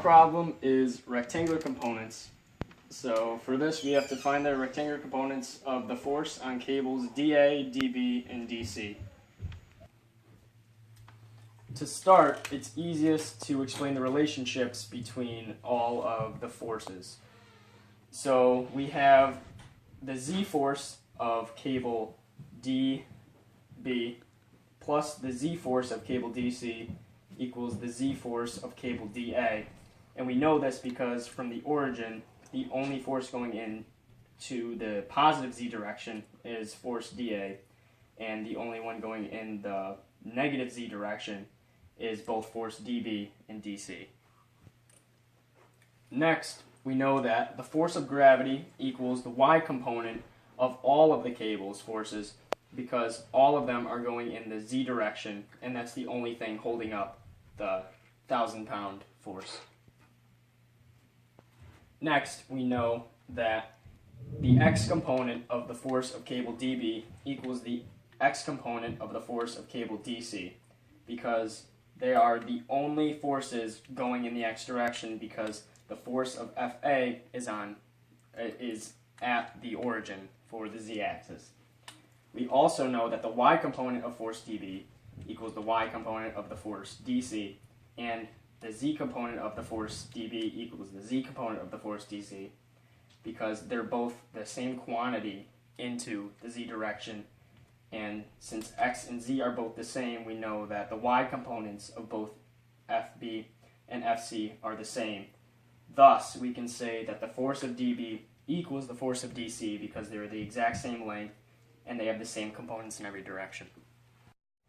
problem is rectangular components. So for this, we have to find the rectangular components of the force on cables DA, DB, and DC. To start, it's easiest to explain the relationships between all of the forces. So we have the Z force of cable DB plus the Z force of cable DC equals the Z force of cable DA. And we know this because from the origin, the only force going in to the positive Z direction is force DA, and the only one going in the negative Z direction is both force DB and DC. Next, we know that the force of gravity equals the Y component of all of the cable's forces because all of them are going in the Z direction, and that's the only thing holding up the 1,000-pound force. Next, we know that the X component of the force of cable DB equals the X component of the force of cable DC because they are the only forces going in the X direction because the force of FA is at the origin for the Z axis. We also know that the Y component of force DB equals the Y component of the force DC, and the Z component of the force DB equals the Z component of the force DC because they're both the same quantity into the Z direction, and since X and Z are both the same, we know that the Y components of both FB and FC are the same. Thus, we can say that the force of DB equals the force of DC because they're the exact same length and they have the same components in every direction.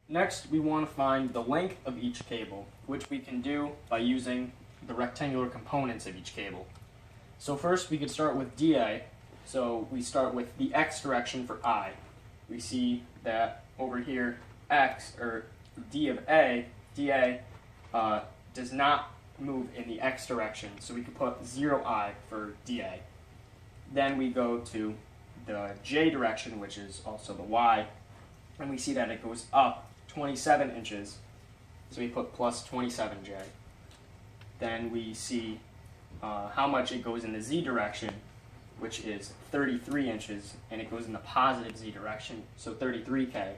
Next, we want to find the length of each cable, which we can do by using the rectangular components of each cable. So first, we could start with DA. So we start with the X direction for I. We see that over here, X, or D of A, DA, does not move in the X direction, so we could put 0I for DA. Then we go to the J direction, which is also the Y, and we see that it goes up 27 inches, so we put plus 27J. Then we see how much it goes in the Z direction, which is 33 inches, and it goes in the positive Z direction, so 33K.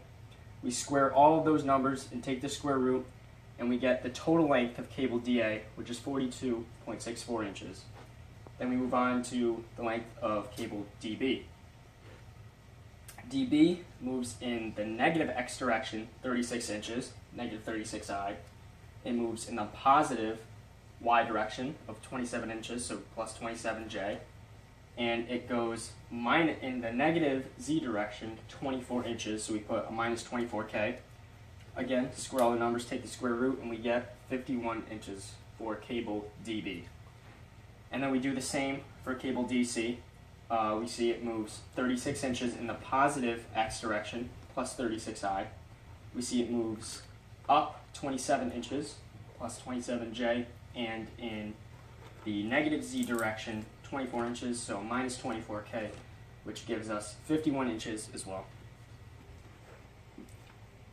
We square all of those numbers and take the square root, and we get the total length of cable DA, which is 42.64 inches. Then we move on to the length of cable DB. DB moves in the negative X direction, 36 inches, negative 36I. It moves in the positive Y direction of 27 inches, so plus 27J. And it goes in the negative Z direction, 24 inches, so we put a minus 24K. Again, square all the numbers, take the square root, and we get 51 inches for cable DB. And then we do the same for cable DC. We see it moves 36 inches in the positive X direction, plus 36I. We see it moves up 27 inches, plus 27J, and in the negative Z direction, 24 inches, so minus 24K, which gives us 51 inches as well.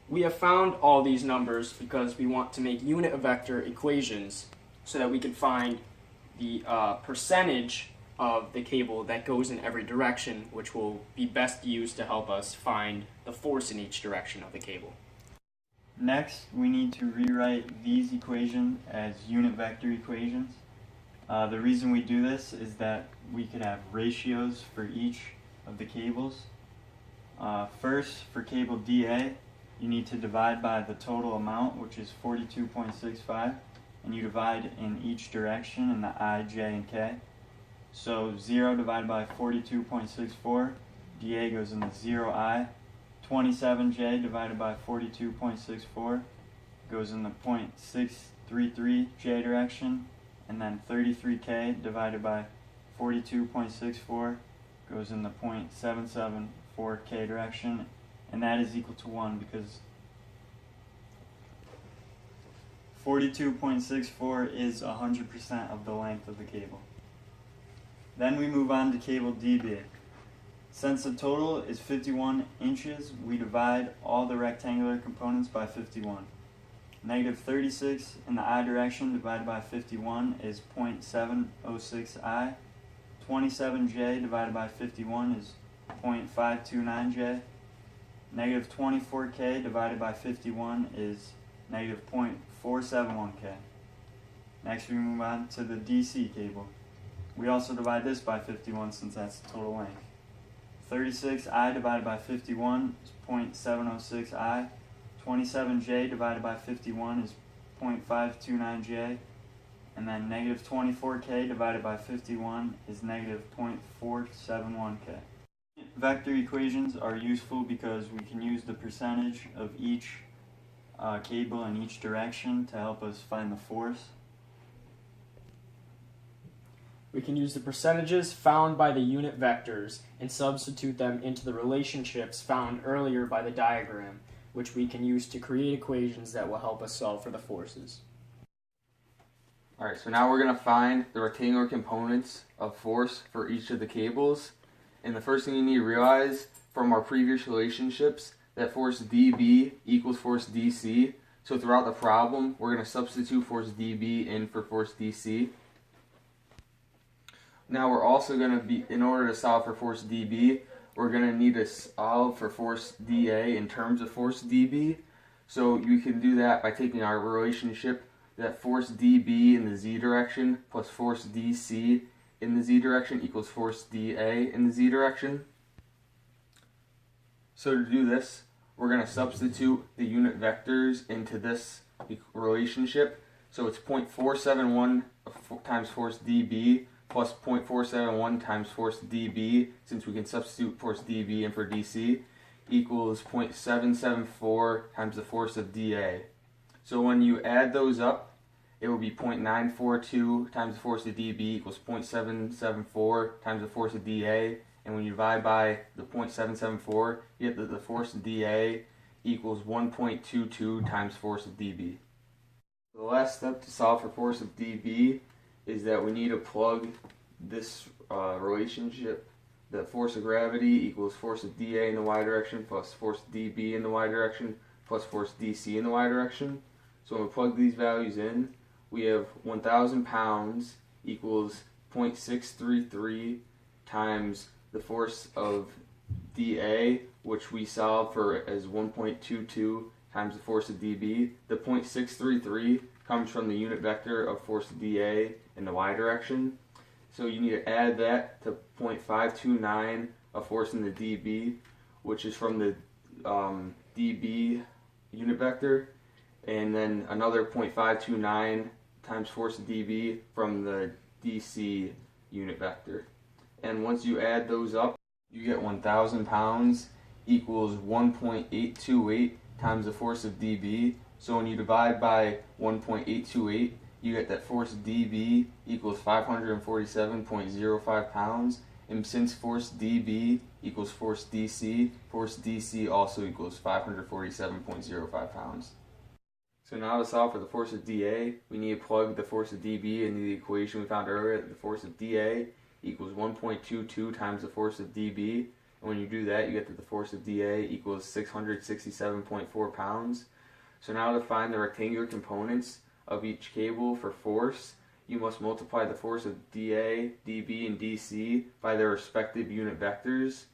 We have found all these numbers because we want to make unit vector equations so that we can find the percentage of the cable that goes in every direction, which will be best used to help us find the force in each direction of the cable. Next, we need to rewrite these equations as unit vector equations. The reason we do this is that we could have ratios for each of the cables. First, for cable DA, you need to divide by the total amount, which is 42.65, and you divide in each direction in the I, J, and K. So 0 divided by 42.64, DA goes in the 0I. 27J divided by 42.64 goes in the 0.633J direction, and then 33K divided by 42.64 goes in the 0.774K direction, and that is equal to 1 because 42.64 is 100% of the length of the cable. Then we move on to cable DB. Since the total is 51 inches, we divide all the rectangular components by 51. Negative 36 in the I direction divided by 51 is 0.706 I. 27J divided by 51 is 0.529J. Negative 24K divided by 51 is negative 0.471K. Next we move on to the DC cable. We also divide this by 51 since that's the total length. 36I divided by 51 is 0.706 I. 27J divided by 51 is 0.529J. And then negative 24K divided by 51 is negative 0.471K. Vector equations are useful because we can use the percentage of each cable in each direction to help us find the force. We can use the percentages found by the unit vectors and substitute them into the relationships found earlier by the diagram, which we can use to create equations that will help us solve for the forces. Alright, so now we're going to find the rectangular components of force for each of the cables. And the first thing you need to realize from our previous relationships that force dB equals force DC. So throughout the problem, we're going to substitute force dB in for force DC. Now we're also going to be, in order to solve for force dB, we're going to need to solve for force dA in terms of force dB. So you can do that by taking our relationship that force dB in the z direction plus force dC in the z direction equals force dA in the z direction. So to do this, we're going to substitute the unit vectors into this relationship. So it's 0.471 times force dB plus 0.471 times force dB, since we can substitute force dB in for dC, equals 0.774 times the force of dA. So when you add those up, it will be 0.942 times the force of dB equals 0.774 times the force of dA. And when you divide by the 0.774, you get that the force of dA equals 1.22 times force of dB. The last step to solve for force of dB is that we need to plug this relationship, that force of gravity equals force of dA in the y direction plus force dB in the y direction plus force dC in the y direction. So when we plug these values in, we have 1,000 pounds equals 0.633 times the force of dA, which we solve for as 1.22 times the force of dB. The 0.633 comes from the unit vector of force dA in the y direction. So you need to add that to 0.529 of force in the dB, which is from the dB unit vector, and then another 0.529 times force of dB from the dC unit vector. And once you add those up, you get 1,000 pounds equals 1.828 times the force of dB. So when you divide by 1.828, you get that force dB equals 547.05 pounds. And since force dB equals force DC also equals 547.05 pounds. So now to solve for the force of dA, we need to plug the force of dB into the equation we found earlier. The force of dA equals 1.22 times the force of dB. And when you do that, you get that the force of dA equals 667.4 pounds. So now to find the rectangular components of each cable for force, you must multiply the force of dA, dB, and dC by their respective unit vectors.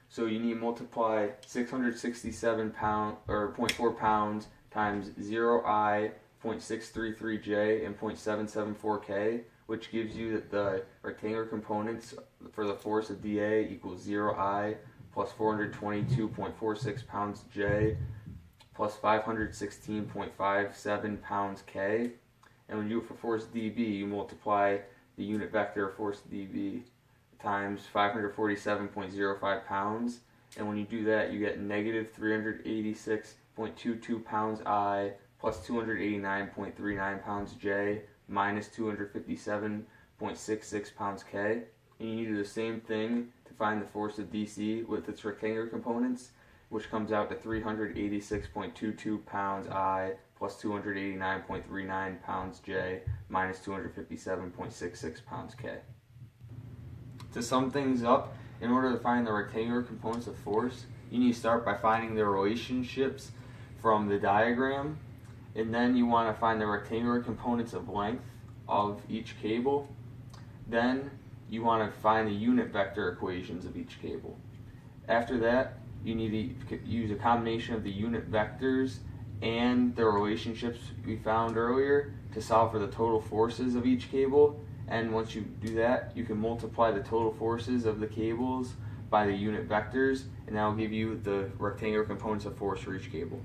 So you need to multiply 667 0.4 pounds times 0I, 0.633J, and 0.774K, which gives you that the rectangular components for the force of dA equals 0I plus 422.46 pounds J plus 516.57 pounds K. And when you do it for force dB, you multiply the unit vector of force dB times 547.05 pounds. And when you do that, you get negative 386.22 pounds I plus 289.39 pounds J minus 257.66 pounds K. And you need to do the same thing to find the force of DC with its rectangular components, which comes out to 386.22 pounds I plus 289.39 pounds J minus 257.66 pounds K. To sum things up, in order to find the rectangular components of force, you need to start by finding the relationships from the diagram, and then you want to find the rectangular components of length of each cable. Then you want to find the unit vector equations of each cable. After that, you need to use a combination of the unit vectors and the relationships we found earlier to solve for the total forces of each cable. And once you do that, you can multiply the total forces of the cables by the unit vectors, and that will give you the rectangular components of force for each cable.